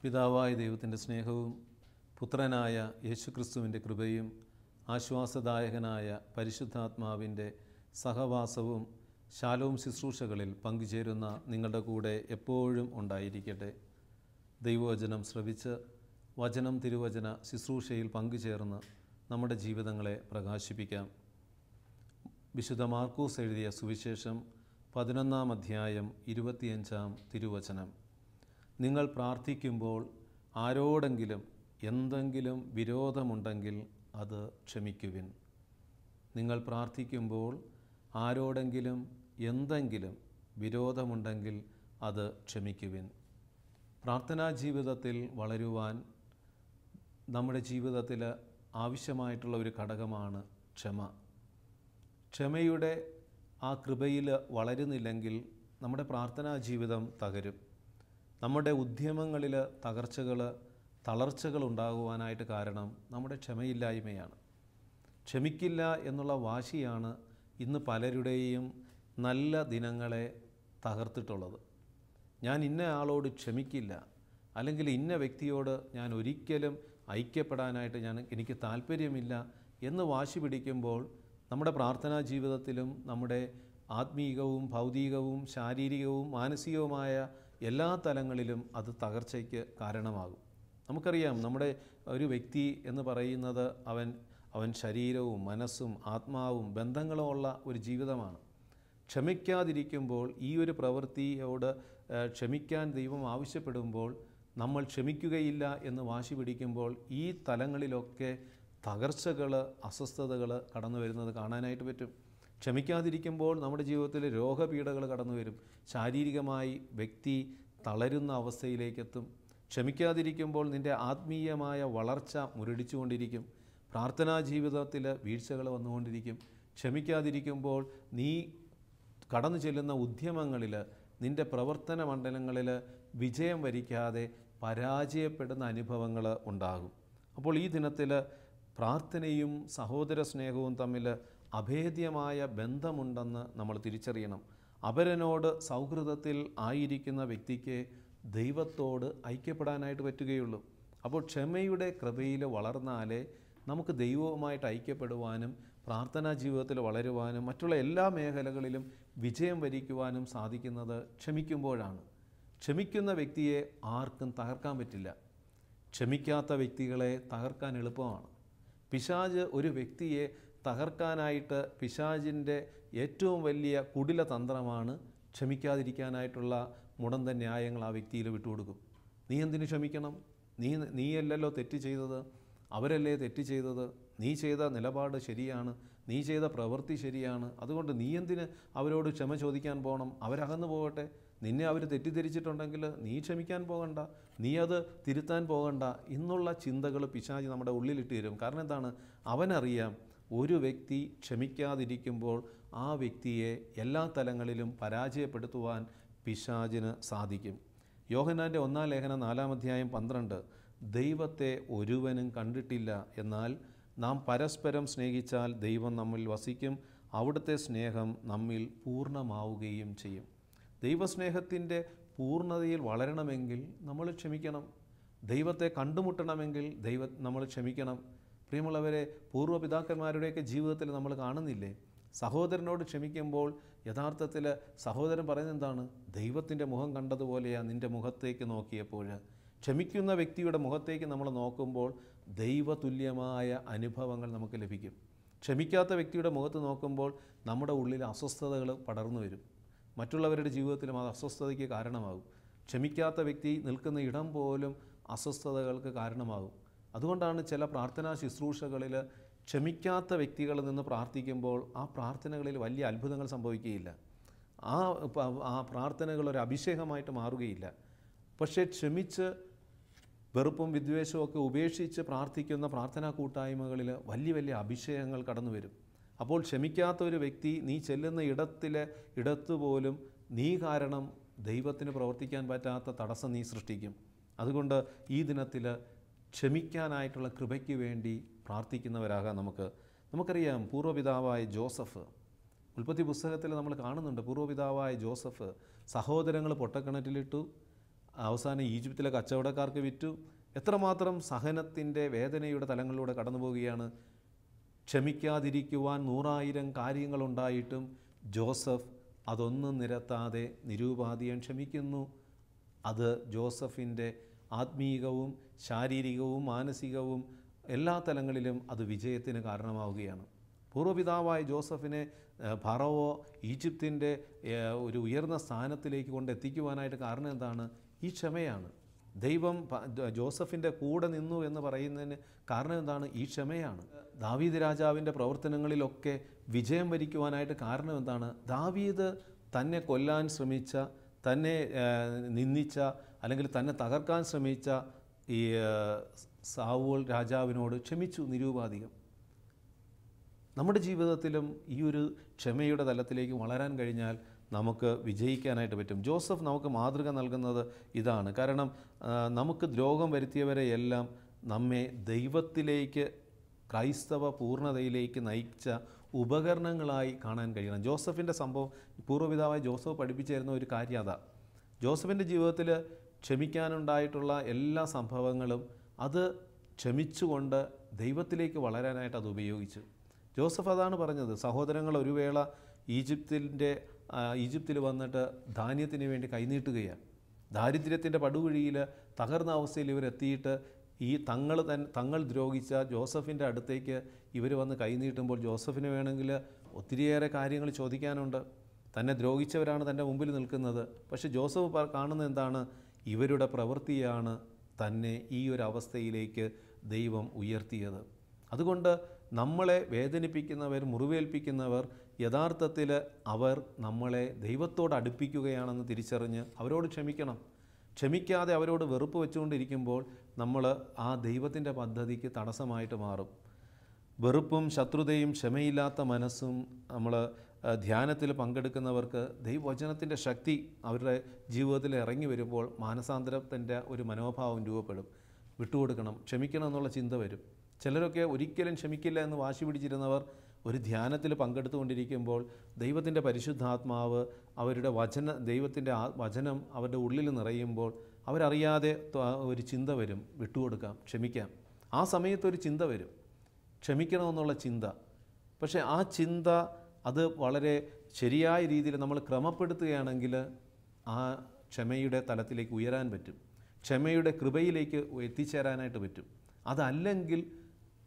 പിതാവായ ദൈവത്തിൻ്റെ സ്നേഹവും പുത്രനായ യേശുക്രിസ്തുവിൻ്റെ കൃപയും ആശ്വാസദായകനായ പരിശുദ്ധാത്മാവിൻ്റെ സഹവാസവും ശാലോം ശുശ്രൂഷകളിൽ പങ്കുചേരുന്ന നിങ്ങളുടെ കൂടെ എപ്പോഴും ഉണ്ടായിരിക്കട്ടെ. ദൈവവചനം ശ്രവിച്ച് വചനം തിരുവചന ശുശ്രൂഷയിൽ പങ്കുചേർന്ന് നമ്മുടെ ജീവിതങ്ങളെ പ്രകാശിപ്പിക്കാം. വിശുദ്ധ മാർക്കൂസ് എഴുതിയ സുവിശേഷം 11-ാം അധ്യായം 25-ാം തിരുവചനം. നിങ്ങൾ പ്രാർത്ഥിക്കുമ്പോൾ ആരോടെങ്കിലും എന്തെങ്കിലും വിരോധമുണ്ടെങ്കിൽ അത് ക്ഷമിക്കുവിൻ. നിങ്ങൾ പ്രാർത്ഥിക്കുമ്പോൾ ആരോടെങ്കിലും എന്തെങ്കിലും വിരോധമുണ്ടെങ്കിൽ അത് ക്ഷമിക്കുവിൻ. പ്രാർത്ഥനാ ജീവിതത്തിൽ വളരുവാൻ നമ്മുടെ ജീവിതത്തിൽ ആവശ്യമായിട്ടുള്ള ഒരു ഘടകമാണ് ക്ഷമ. ക്ഷമയുടെ ആ കൃപയിൽ വളരുന്നില്ലെങ്കിൽ നമ്മുടെ പ്രാർത്ഥനാ ജീവിതം തകരും. നമ്മുടെ ഉദ്യമങ്ങളിൽ തളർച്ചകൾ ഉണ്ടാകുവാനായിട്ട് കാരണം നമ്മുടെ ക്ഷമയില്ലായ്മയാണ്. ക്ഷമിക്കില്ല എന്നുള്ള വാശിയാണ് ഇന്ന് പലരുടെയും നല്ല ദിനങ്ങളെ തകർത്തിട്ടുള്ളത്. ഞാൻ ഇന്ന ആളോട് ക്ഷമിക്കില്ല, അല്ലെങ്കിൽ ഇന്ന വ്യക്തിയോട് ഞാൻ ഒരിക്കലും ഐക്യപ്പെടാനായിട്ട് എനിക്ക് താല്പര്യമില്ല എന്ന് വാശി പിടിക്കുമ്പോൾ നമ്മുടെ പ്രാർത്ഥനാ ജീവിതത്തിലും നമ്മുടെ ആത്മീകവും ഭൗതികവും ശാരീരികവും മാനസികവുമായ എല്ലാ തലങ്ങളിലും അത് തകർച്ചയ്ക്ക് കാരണമാകും. നമുക്കറിയാം, നമ്മുടെ ഒരു വ്യക്തി എന്ന് പറയുന്നത് അവൻ ശരീരവും മനസ്സും ആത്മാവും ബന്ധങ്ങളും ഉള്ള ഒരു ജീവിതമാണ്. ക്ഷമിക്കാതിരിക്കുമ്പോൾ, ഈ ഒരു പ്രവൃത്തിയോട് ക്ഷമിക്കാൻ ദൈവം ആവശ്യപ്പെടുമ്പോൾ നമ്മൾ ക്ഷമിക്കുകയില്ല എന്ന് വാശി പിടിക്കുമ്പോൾ ഈ തലങ്ങളിലൊക്കെ തകർച്ചകൾ, അസ്വസ്ഥതകൾ കടന്നു വരുന്നത് കാണാനായിട്ട് പറ്റും. ക്ഷമിക്കാതിരിക്കുമ്പോൾ നമ്മുടെ ജീവിതത്തിൽ രോഗപീഠകൾ കടന്നു വരും. ശാരീരികമായി വ്യക്തി തളരുന്ന അവസ്ഥയിലേക്കെത്തും. ക്ഷമിക്കാതിരിക്കുമ്പോൾ നിൻ്റെ ആത്മീയമായ വളർച്ച മുരടിച്ചുകൊണ്ടിരിക്കും. പ്രാർത്ഥനാ ജീവിതത്തിൽ വീഴ്ചകൾ വന്നുകൊണ്ടിരിക്കും. ക്ഷമിക്കാതിരിക്കുമ്പോൾ നീ കടന്നു ചെല്ലുന്ന ഉദ്യമങ്ങളിൽ, നിൻ്റെ പ്രവർത്തന മണ്ഡലങ്ങളിൽ വിജയം വരിക്കാതെ പരാജയപ്പെടുന്ന അനുഭവങ്ങൾ ഉണ്ടാകും. അപ്പോൾ ഈ ദിനത്തിൽ പ്രാർത്ഥനയും സഹോദര സ്നേഹവും തമ്മിൽ അഭേദ്യമായ ബന്ധമുണ്ടെന്ന് നമ്മൾ തിരിച്ചറിയണം. അപരനോട് സൗഹൃദത്തിൽ ആയിരിക്കുന്ന വ്യക്തിക്ക് ദൈവത്തോട് ഐക്യപ്പെടാനായിട്ട് പറ്റുകയുള്ളൂ. അപ്പോൾ ക്ഷമയുടെ കൃപയിൽ വളർന്നാലേ നമുക്ക് ദൈവവുമായിട്ട് ഐക്യപ്പെടുവാനും പ്രാർത്ഥനാ ജീവിതത്തിൽ വളരുവാനും മറ്റുള്ള എല്ലാ മേഖലകളിലും വിജയം വരിക്കുവാനും സാധിക്കുന്നത് ക്ഷമിക്കുമ്പോഴാണ്. ക്ഷമിക്കുന്ന വ്യക്തിയെ ആർക്കും തകർക്കാൻ പറ്റില്ല. ക്ഷമിക്കാത്ത വ്യക്തികളെ തകർക്കാൻ എളുപ്പമാണ്. പിശാച് ഒരു വ്യക്തിയെ തകർക്കാനായിട്ട് പിശാചിൻ്റെ ഏറ്റവും വലിയ കുടില തന്ത്രമാണ് ക്ഷമിക്കാതിരിക്കാനായിട്ടുള്ള മുടന്ത ന്യായങ്ങൾ ആ വ്യക്തിയിൽ വിട്ടുകൊടുക്കും. നീ എന്തിനു ക്ഷമിക്കണം? നീയല്ലല്ലോ തെറ്റ് ചെയ്തത്, അവരല്ലേ തെറ്റ് ചെയ്തത്. നീ ചെയ്ത നിലപാട് ശരിയാണ്, നീ ചെയ്ത പ്രവൃത്തി ശരിയാണ്. അതുകൊണ്ട് നീ എന്തിന് അവരോട് ക്ഷമ ചോദിക്കാൻ പോകണം? അവരകന്നു പോകട്ടെ. നിന്നെ അവർ തെറ്റിദ്ധരിച്ചിട്ടുണ്ടെങ്കിൽ നീ ക്ഷമിക്കാൻ പോകണ്ട, നീ അത് തിരുത്താൻ പോകണ്ട എന്നുള്ള ചിന്തകൾ പിശാച് നമ്മുടെ ഉള്ളിലിട്ട് തരും. കാരണം എന്താണ്? അവനറിയാം, ഒരു വ്യക്തി ക്ഷമിക്കാതിരിക്കുമ്പോൾ ആ വ്യക്തിയെ എല്ലാ തലങ്ങളിലും പരാജയപ്പെടുത്തുവാൻ പിശാചിന് സാധിക്കും. യോഹന്നാൻ്റെ 1-ാം ലേഖനം 4-ാം അധ്യായം 12, ദൈവത്തെ ഒരുവനും കണ്ടിട്ടില്ല, എന്നാൽ നാം പരസ്പരം സ്നേഹിച്ചാൽ ദൈവം നമ്മിൽ വസിക്കും, അവിടുത്തെ സ്നേഹം നമ്മിൽ പൂർണ്ണമാവുകയും ചെയ്യും. ദൈവസ്നേഹത്തിൻ്റെ പൂർണ്ണതയിൽ വളരണമെങ്കിൽ നമ്മൾ ക്ഷമിക്കണം. ദൈവത്തെ കണ്ടുമുട്ടണമെങ്കിൽ നമ്മൾ ക്ഷമിക്കണം. പ്രിയമുള്ളവരെ, പൂർവ്വപിതാക്കന്മാരുടെയൊക്കെ ജീവിതത്തിൽ നമ്മൾ കാണുന്നില്ലേ, സഹോദരനോട് ക്ഷമിക്കുമ്പോൾ യഥാർത്ഥത്തിൽ സഹോദരൻ പറയുന്നത് എന്താണ്? ദൈവത്തിൻ്റെ മുഖം കണ്ടതുപോലെയാണ് നിൻ്റെ മുഖത്തേക്ക് നോക്കിയപ്പോൾ. ക്ഷമിക്കുന്ന വ്യക്തിയുടെ മുഖത്തേക്ക് നമ്മൾ നോക്കുമ്പോൾ ദൈവതുല്യമായ അനുഭവങ്ങൾ നമുക്ക് ലഭിക്കും. ക്ഷമിക്കാത്ത വ്യക്തിയുടെ മുഖത്ത് നോക്കുമ്പോൾ നമ്മുടെ ഉള്ളിൽ അസ്വസ്ഥതകൾ പടർന്നു വരും. മറ്റുള്ളവരുടെ ജീവിതത്തിലും അത് അസ്വസ്ഥതയ്ക്ക് കാരണമാകും. ക്ഷമിക്കാത്ത വ്യക്തി നിൽക്കുന്ന ഇടം പോലും അസ്വസ്ഥതകൾക്ക് കാരണമാകും. അതുകൊണ്ടാണ് ചില പ്രാർത്ഥനാ ശുശ്രൂഷകളിൽ ക്ഷമിക്കാത്ത വ്യക്തികളിൽ നിന്ന് പ്രാർത്ഥിക്കുമ്പോൾ ആ പ്രാർത്ഥനകളിൽ വലിയ അത്ഭുതങ്ങൾ സംഭവിക്കുകയില്ല. ആ പ്രാർത്ഥനകൾ ഒരു അഭിഷേകമായിട്ട് മാറുകയില്ല. പക്ഷേ ക്ഷമിച്ച് വെറുപ്പും വിദ്വേഷവും ഒക്കെ ഉപേക്ഷിച്ച് പ്രാർത്ഥിക്കുന്ന പ്രാർത്ഥനാ കൂട്ടായ്മകളിൽ വലിയ വലിയ അഭിഷേകങ്ങൾ കടന്നു വരും. അപ്പോൾ ക്ഷമിക്കാത്ത ഒരു വ്യക്തി നീ ചെല്ലുന്ന ഇടത്തുപോലും നീ കാരണം ദൈവത്തിന് പ്രവർത്തിക്കാൻ പറ്റാത്ത തടസ്സം നീ സൃഷ്ടിക്കും. അതുകൊണ്ട് ഈ ദിനത്തിൽ ക്ഷമിക്കാനായിട്ടുള്ള കൃപയ്ക്ക് വേണ്ടി പ്രാർത്ഥിക്കുന്നവരാകാം. നമുക്കറിയാം, പൂർവ്വപിതാവായ ജോസഫ്, ഉൽപ്പത്തി പുസ്തകത്തിൽ നമ്മൾ കാണുന്നുണ്ട്, പൂർവ്വപിതാവായ ജോസഫ് സഹോദരങ്ങൾ പൊട്ടക്കിണറ്റിലിട്ടു, അവസാനം ഈജിപ്തിലെ കച്ചവടക്കാർക്ക് വിറ്റു. എത്രമാത്രം സഹനത്തിൻ്റെ വേദനയുടെ തലങ്ങളിലൂടെ കടന്നു പോവുകയാണ്. ക്ഷമിക്കാതിരിക്കുവാൻ 100,000 കാര്യങ്ങളുണ്ടായിട്ടും ജോസഫ് അതൊന്നും നിരത്താതെ നിരുപാധികം ക്ഷമിക്കുന്നു. അത് ജോസഫിൻ്റെ ആത്മീയവും ശാരീരികവും മാനസികവും എല്ലാ തലങ്ങളിലും അത് വിജയത്തിന് കാരണമാവുകയാണ്. പൂർവ്വപിതാവായ ജോസഫിനെ ഫറവോ ഈജിപ്തിൻ്റെ ഒരു ഉയർന്ന സ്ഥാനത്തിലേക്ക് കൊണ്ടെത്തിക്കുവാനായിട്ട് കാരണം എന്താണ്? ഈ ക്ഷമയാണ്. ദൈവം ജോസഫിൻ്റെ കൂടെ നിന്നു എന്ന് പറയുന്നതിന് കാരണം എന്താണ്? ഈ ക്ഷമയാണ്. ദാവീദ് രാജാവിൻ്റെ പ്രവർത്തനങ്ങളിലൊക്കെ വിജയം വരിക്കുവാനായിട്ട് കാരണം എന്താണ്? ദാവീദ് തന്നെ കൊല്ലാൻ ശ്രമിച്ച, തന്നെ നിന്ദിച്ച, അല്ലെങ്കിൽ തന്നെ തകർക്കാൻ ശ്രമിച്ച ഈ സാവൂൾ രാജാവിനോട് ക്ഷമിച്ചു നിരുപാധികം. നമ്മുടെ ജീവിതത്തിലും ഈ ഒരു ക്ഷമയുടെ തലത്തിലേക്ക് വളരാൻ കഴിഞ്ഞാൽ നമുക്ക് വിജയിക്കാനായിട്ട് പറ്റും. ജോസഫ് നമുക്ക് മാതൃക നൽകുന്നത് ഇതാണ്. കാരണം നമുക്ക് ദ്രോഹം വരുത്തിയവരെയെല്ലാം നമ്മെ ദൈവത്തിലേക്ക്, ക്രൈസ്തവ പൂർണ്ണതയിലേക്ക് നയിച്ച ഉപകരണങ്ങളായി കാണാൻ കഴിയണം. ജോസഫിൻ്റെ സംഭവം, പൂർവ്വപിതാവായ ജോസഫ് പഠിപ്പിച്ചു തരുന്ന ഒരു കാര്യം അതാ. ജോസഫിൻ്റെ ജീവിതത്തിൽ ക്ഷമിക്കാനുണ്ടായിട്ടുള്ള എല്ലാ സംഭവങ്ങളും അത് ക്ഷമിച്ചുകൊണ്ട് ദൈവത്തിലേക്ക് വളരാനായിട്ട് അത് ഉപയോഗിച്ചു. ജോസഫ് അതാണ് പറഞ്ഞത്. സഹോദരങ്ങൾ ഒരു വേള ഈജിപ്തിൽ വന്നിട്ട് ധാന്യത്തിന് വേണ്ടി കൈനീട്ടുകയാണ്. ദാരിദ്ര്യത്തിൻ്റെ പടുകുഴിയിൽ തകർന്ന അവസ്ഥയിൽ ഇവരെത്തിയിട്ട് ഈ തങ്ങൾ ദ്രോഹിച്ച ജോസഫിൻ്റെ അടുത്തേക്ക് ഇവർ വന്ന് കൈനീട്ടുമ്പോൾ ജോസഫിന് വേണമെങ്കിൽ ഒത്തിരിയേറെ കാര്യങ്ങൾ ചോദിക്കാനുണ്ട്. തന്നെ ദ്രോഹിച്ചവരാണ് തൻ്റെ മുമ്പിൽ നിൽക്കുന്നത്. പക്ഷേ ജോസഫ് കാണുന്നത് എന്താണ്? ഇവരുടെ പ്രവൃത്തിയാണ് തന്നെ ഈ ഒരു അവസ്ഥയിലേക്ക് ദൈവം ഉയർത്തിയത്. അതുകൊണ്ട് നമ്മളെ വേദനിപ്പിക്കുന്നവർ, മുറിവേൽപ്പിക്കുന്നവർ യഥാർത്ഥത്തിൽ അവർ നമ്മളെ ദൈവത്തോട് അടുപ്പിക്കുകയാണെന്ന് തിരിച്ചറിഞ്ഞ് അവരോട് ക്ഷമിക്കണം. ക്ഷമിക്കാതെ അവരോട് വെറുപ്പ് വെച്ചുകൊണ്ടിരിക്കുമ്പോൾ നമ്മൾ ആ ദൈവത്തിൻ്റെ പദ്ധതിക്ക് തടസ്സമായിട്ട് മാറും. വെറുപ്പും ശത്രുതയും ക്ഷമയില്ലാത്ത മനസ്സും നമ്മൾ ധ്യാനത്തിൽ പങ്കെടുക്കുന്നവർക്ക് ദൈവവചനത്തിൻ്റെ ശക്തി അവരുടെ ജീവിതത്തിൽ ഇറങ്ങി വരുമ്പോൾ മാനസാന്തരത്തിൻ്റെ ഒരു മനോഭാവം രൂപപ്പെടും. വിട്ടുകൊടുക്കണം, ക്ഷമിക്കണം എന്നുള്ള ചിന്ത വരും. ചിലരൊക്കെ ഒരിക്കലും ക്ഷമിക്കില്ല എന്ന് വാശി പിടിച്ചിരുന്നവർ ഒരു ധ്യാനത്തിൽ പങ്കെടുത്തുകൊണ്ടിരിക്കുമ്പോൾ ദൈവത്തിൻ്റെ പരിശുദ്ധാത്മാവ് അവരുടെ ദൈവത്തിൻ്റെ വചനം അവരുടെ ഉള്ളിൽ നിറയുമ്പോൾ അവരറിയാതെ ഒരു ചിന്ത വരും, വിട്ടുകൊടുക്കാം, ക്ഷമിക്കാം. ആ സമയത്തൊരു ചിന്ത വരും, ക്ഷമിക്കണമെന്നുള്ള ചിന്ത. പക്ഷേ ആ ചിന്ത അത് വളരെ ശരിയായ രീതിയിൽ നമ്മൾ ക്രമപ്പെടുത്തുകയാണെങ്കിൽ ആ ക്ഷമയുടെ തലത്തിലേക്ക് ഉയരാൻ പറ്റും, ക്ഷമയുടെ കൃപയിലേക്ക് എത്തിച്ചേരാനായിട്ട് പറ്റും. അതല്ലെങ്കിൽ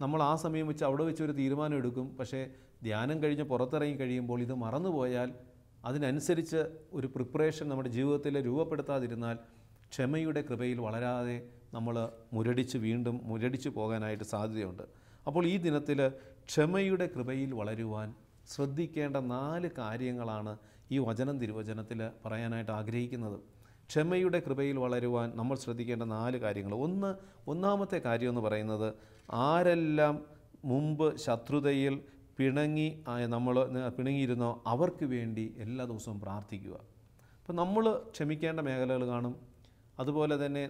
നമ്മൾ ആ സമയം വെച്ച് അവിടെ വെച്ചൊരു തീരുമാനം എടുക്കും. പക്ഷേ ധ്യാനം കഴിഞ്ഞ് പുറത്തിറങ്ങി കഴിയുമ്പോൾ ഇത് മറന്നുപോയാൽ, അതിനനുസരിച്ച് ഒരു പ്രിപ്പറേഷൻ നമ്മുടെ ജീവിതത്തിൽ രൂപപ്പെടുത്താതിരുന്നാൽ ക്ഷമയുടെ കൃപയിൽ വളരാതെ നമ്മൾ വീണ്ടും മുരടിച്ച് പോകാനായിട്ട് സാധ്യതയുണ്ട്. അപ്പോൾ ഈ ദിനത്തിൽ ക്ഷമയുടെ കൃപയിൽ വളരുവാൻ ശ്രദ്ധിക്കേണ്ട 4 കാര്യങ്ങളാണ് ഈ തിരുവചനത്തിൽ പറയാനായിട്ട് ആഗ്രഹിക്കുന്നത്. ക്ഷമയുടെ കൃപയിൽ വളരുവാൻ നമ്മൾ ശ്രദ്ധിക്കേണ്ട 4 കാര്യങ്ങൾ. ഒന്നാമത്തെ കാര്യം എന്ന് പറയുന്നത്, ആരെല്ലാം മുമ്പ് ശത്രുതയിൽ പിണങ്ങിയിരുന്നോ അവർക്ക് വേണ്ടി എല്ലാ ദിവസവും പ്രാർത്ഥിക്കുക. അപ്പോൾ നമ്മൾ ക്ഷമിക്കേണ്ട മേഖലകൾ കാണും. അതുപോലെ തന്നെ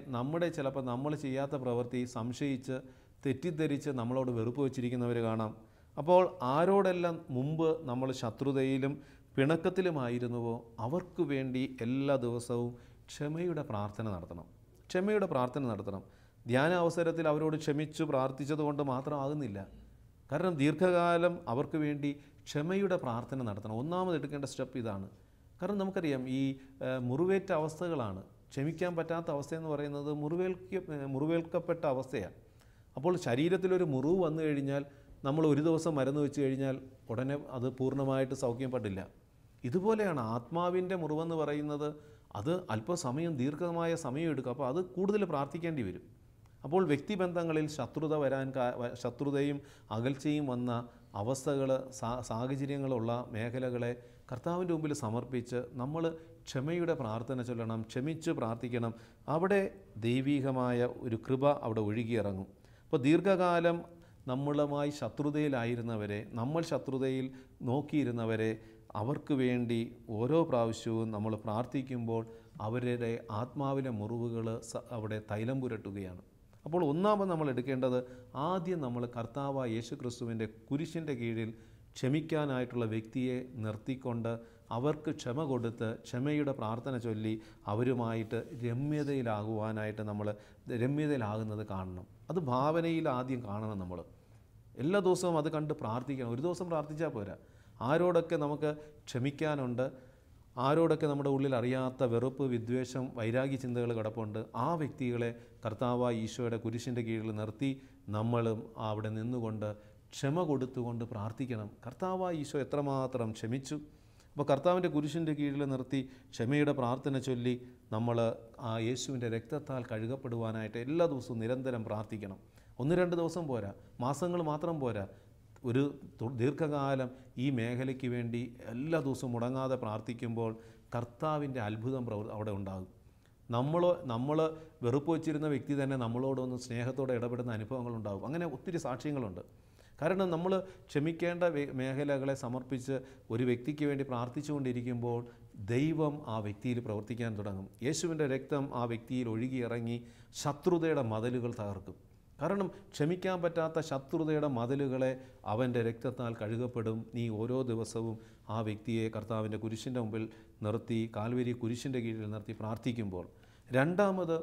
ചിലപ്പോൾ നമ്മൾ ചെയ്യാത്ത പ്രവൃത്തി സംശയിച്ച് തെറ്റിദ്ധരിച്ച് നമ്മളോട് വെറുപ്പ് വച്ചിരിക്കുന്നവർ കാണാം. അപ്പോൾ ആരോടെല്ലാം മുമ്പ് നമ്മൾ ശത്രുതയിലും പിണക്കത്തിലുമായിരുന്നുവോ അവർക്ക് വേണ്ടി എല്ലാ ദിവസവും ക്ഷമയുടെ പ്രാർത്ഥന നടത്തണം. ധ്യാന അവസരത്തിൽ അവരോട് ക്ഷമിച്ചു പ്രാർത്ഥിച്ചതുകൊണ്ട് മാത്രമാകുന്നില്ല. കാരണം ദീർഘകാലം അവർക്ക് വേണ്ടി ക്ഷമയുടെ പ്രാർത്ഥന നടത്തണം. ഒന്നാമത് എടുക്കേണ്ട സ്റ്റെപ്പ് ഇതാണ്. കാരണം നമുക്കറിയാം ഈ മുറിവേറ്റ അവസ്ഥകളാണ്. ക്ഷമിക്കാൻ പറ്റാത്ത അവസ്ഥയെന്ന് പറയുന്നത് മുറിവേൽക്കപ്പെട്ട അവസ്ഥയാണ്. അപ്പോൾ ശരീരത്തിലൊരു മുറിവ് വന്നു കഴിഞ്ഞാൽ നമ്മൾ ഒരു ദിവസം മരുന്ന് വെച്ച് കഴിഞ്ഞാൽ ഉടനെ അത് പൂർണ്ണമായിട്ട് സൗഖ്യപ്പെടില്ല. ഇതുപോലെയാണ് ആത്മാവിൻ്റെ മുറിവെന്ന് പറയുന്നത്. അത് അല്പസമയം, ദീർഘമായ സമയം എടുക്കും. അപ്പോൾ അത് കൂടുതൽ പ്രാർത്ഥിക്കേണ്ടി വരും. അപ്പോൾ വ്യക്തിബന്ധങ്ങളിൽ ശത്രുതയും അകൽച്ചയും വന്ന അവസ്ഥകൾ, സാഹചര്യങ്ങളുള്ള മേഖലകളെ കർത്താവിൻ്റെ മുമ്പിൽ സമർപ്പിച്ച് നമ്മൾ ക്ഷമയുടെ പ്രാർത്ഥന ചൊല്ലണം, ക്ഷമിച്ച് പ്രാർത്ഥിക്കണം. അവിടെ ദൈവീകമായ ഒരു കൃപ അവിടെ ഒഴുകിയിറങ്ങും. അപ്പോൾ ദീർഘകാലം നമ്മളുമായി ശത്രുതയിലായിരുന്നവരെ, നമ്മൾ ശത്രുതയിൽ നോക്കിയിരുന്നവരെ, അവർക്ക് വേണ്ടി ഓരോ പ്രാവശ്യവും നമ്മൾ പ്രാർത്ഥിക്കുമ്പോൾ അവരുടെ ആത്മാവിലെ മുറിവുകൾ അവിടെ തൈലം പുരട്ടുകയാണ്. അപ്പോൾ ഒന്നാമത് നമ്മൾ എടുക്കേണ്ടത്, ആദ്യം നമ്മൾ കർത്താവായ യേശു ക്രിസ്തുവിൻ്റെ കുരിശിൻ്റെ കീഴിൽ ക്ഷമിക്കാനായിട്ടുള്ള വ്യക്തിയെ നിർത്തിക്കൊണ്ട് അവർക്ക് ക്ഷമ കൊടുത്ത് ക്ഷമയുടെ പ്രാർത്ഥന ചൊല്ലി അവരുമായിട്ട് രമ്യതയിലാകുന്നത് കാണണം. അത് ഭാവനയിൽ ആദ്യം കാണണം. നമ്മൾ എല്ലാ ദിവസവും അത് കണ്ട് പ്രാർത്ഥിക്കണം. ഒരു ദിവസം പ്രാർത്ഥിച്ചാൽ പോരാ. ആരോടൊക്കെ നമുക്ക് ക്ഷമിക്കാനുണ്ട്, ആരോടൊക്കെ നമ്മുടെ ഉള്ളിൽ അറിയാത്ത വെറുപ്പ്, വിദ്വേഷം, വൈരാഗ്യ ചിന്തകൾ കിടപ്പുണ്ട്, ആ വ്യക്തികളെ കർത്താവായ ഈശോയുടെ കുരിശിൻ്റെ കീഴിൽ നിർത്തി നമ്മളും അവിടെ നിന്നുകൊണ്ട് ക്ഷമ കൊടുത്തുകൊണ്ട് പ്രാർത്ഥിക്കണം. കർത്താവായ ഈശോ എത്രമാത്രം ക്ഷമിച്ചു. അപ്പോൾ കർത്താവിൻ്റെ കുരിശിൻ്റെ കീഴിൽ നിർത്തി ക്ഷമയുടെ പ്രാർത്ഥന ചൊല്ലി നമ്മൾ ആ യേശുവിൻ്റെ രക്തത്താൽ കഴുകപ്പെടുവാനായിട്ട് എല്ലാ ദിവസവും നിരന്തരം പ്രാർത്ഥിക്കണം. 1-2 ദിവസം പോരാ, മാസങ്ങൾ മാത്രം പോരാ, ഒരു ദീർഘകാലം ഈ മേഖലയ്ക്ക് വേണ്ടി എല്ലാ ദിവസവും മുടങ്ങാതെ പ്രാർത്ഥിക്കുമ്പോൾ കർത്താവിൻ്റെ അത്ഭുതം അവിടെ ഉണ്ടാകും. നമ്മൾ വെറുപ്പ് വച്ചിരുന്ന വ്യക്തി തന്നെ നമ്മളോടൊന്ന് സ്നേഹത്തോടെ ഇടപെടുന്ന അനുഭവങ്ങളുണ്ടാകും. അങ്ങനെ ഒത്തിരി സാക്ഷ്യങ്ങളുണ്ട്. കാരണം നമ്മൾ ക്ഷമിക്കേണ്ട മേഖലകളെ സമർപ്പിച്ച് ഒരു വ്യക്തിക്ക് വേണ്ടി പ്രാർത്ഥിച്ചുകൊണ്ടിരിക്കുമ്പോൾ ദൈവം ആ വ്യക്തിയിൽ പ്രവർത്തിക്കാൻ തുടങ്ങും. യേശുവിൻ്റെ രക്തം ആ വ്യക്തിയിൽ ഒഴുകിയിറങ്ങി ശത്രുതയുടെ മതിലുകൾ തകർക്കും. കാരണം ക്ഷമിക്കാൻ പറ്റാത്ത ശത്രുതയുടെ മതിലുകളെ അവൻ്റെ രക്തത്താൽ കഴുകപ്പെടും. നീ ഓരോ ദിവസവും ആ വ്യക്തിയെ കർത്താവിൻ്റെ കുരിശിൻ്റെ മുമ്പിൽ നിർത്തി, കാൽവരി കുരിശിൻ്റെ കീഴിൽ നിർത്തി പ്രാർത്ഥിക്കുമ്പോൾ. രണ്ടാമത്,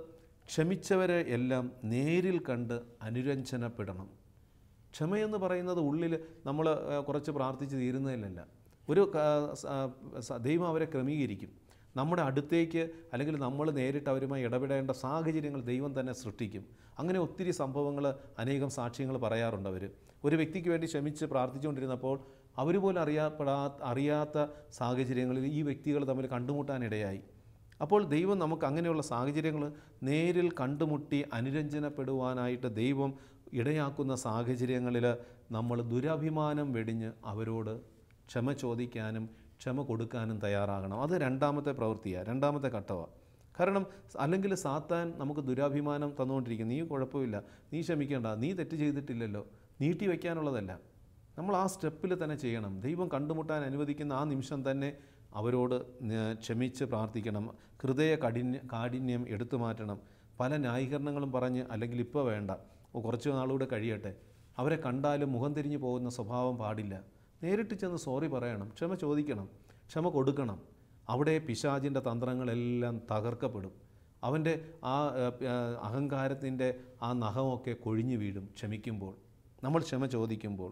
ക്ഷമിച്ചവരെ എല്ലാം നേരിൽ കണ്ട് അനുരഞ്ജനപ്പെടണം. ക്ഷമയെന്ന് പറയുന്നത് ഉള്ളിൽ നമ്മൾ കുറച്ച് പ്രാർത്ഥിച്ച് തീരുന്നതിലല്ല. ദൈവം അവരെ ക്രമീകരിക്കും. നമ്മുടെ അടുത്തേക്ക് അല്ലെങ്കിൽ നമ്മൾ നേരിട്ട് അവരുമായി ഇടപെടേണ്ട സാഹചര്യങ്ങൾ ദൈവം തന്നെ സൃഷ്ടിക്കും. അങ്ങനെ ഒത്തിരി സംഭവങ്ങൾ, അനേകം സാക്ഷ്യങ്ങൾ പറയാറുണ്ട്. ഒരു വ്യക്തിക്ക് വേണ്ടി ക്ഷമിച്ച് പ്രാർത്ഥിച്ചുകൊണ്ടിരുന്നപ്പോൾ അവർ പോലും അറിയാത്ത സാഹചര്യങ്ങളിൽ ഈ വ്യക്തികൾ തമ്മിൽ കണ്ടുമുട്ടാനിടയായി. അപ്പോൾ ദൈവം നമുക്ക് അങ്ങനെയുള്ള സാഹചര്യങ്ങൾ നേരിൽ കണ്ടുമുട്ടി അനുരഞ്ജനപ്പെടുവാനായിട്ട് ദൈവം ഇടയാക്കുന്ന സാഹചര്യങ്ങളിൽ നമ്മൾ ദുരഭിമാനം വെടിഞ്ഞ് അവരോട് ക്ഷമ ചോദിക്കാനും ക്ഷമ കൊടുക്കാനും തയ്യാറാകണം. അത് രണ്ടാമത്തെ പ്രവൃത്തിയാണ്, രണ്ടാമത്തെ ഘട്ടമാണ്. കാരണം അല്ലെങ്കിൽ സാത്താൻ നമുക്ക് ദുരഭിമാനം തന്നുകൊണ്ടിരിക്കും. നീ കുഴപ്പമില്ല, നീ ക്ഷമിക്കേണ്ട, നീ തെറ്റ് ചെയ്തിട്ടില്ലല്ലോ, നീട്ടി വയ്ക്കാനുള്ളതല്ല. നമ്മൾ ആ സ്റ്റെപ്പിൽ തന്നെ ചെയ്യണം. ദൈവം കണ്ടുമുട്ടാൻ അനുവദിക്കുന്ന ആ നിമിഷം തന്നെ അവരോട് ക്ഷമിച്ച് പ്രാർത്ഥിക്കണം. ഹൃദയ കാഠിന്യം എടുത്തു മാറ്റണം. പല ന്യായീകരണങ്ങളും പറഞ്ഞ് അല്ലെങ്കിൽ ഇപ്പോൾ വേണ്ട, കുറച്ച് നാളുകൂടെ കഴിയട്ടെ, അവരെ കണ്ടാലും മുഖം തിരിഞ്ഞു പോകുന്ന സ്വഭാവം പാടില്ല. നേരിട്ട് ചെന്ന് സോറി പറയണം, ക്ഷമ ചോദിക്കണം, ക്ഷമ കൊടുക്കണം. അവിടെ പിശാചിൻ്റെ തന്ത്രങ്ങളെല്ലാം തകർക്കപ്പെടും. അവൻ്റെ ആ അഹങ്കാരത്തിൻ്റെ ആ നഖമൊക്കെ കൊഴിഞ്ഞു വീഴും ക്ഷമിക്കുമ്പോൾ, നമ്മൾ ക്ഷമ ചോദിക്കുമ്പോൾ.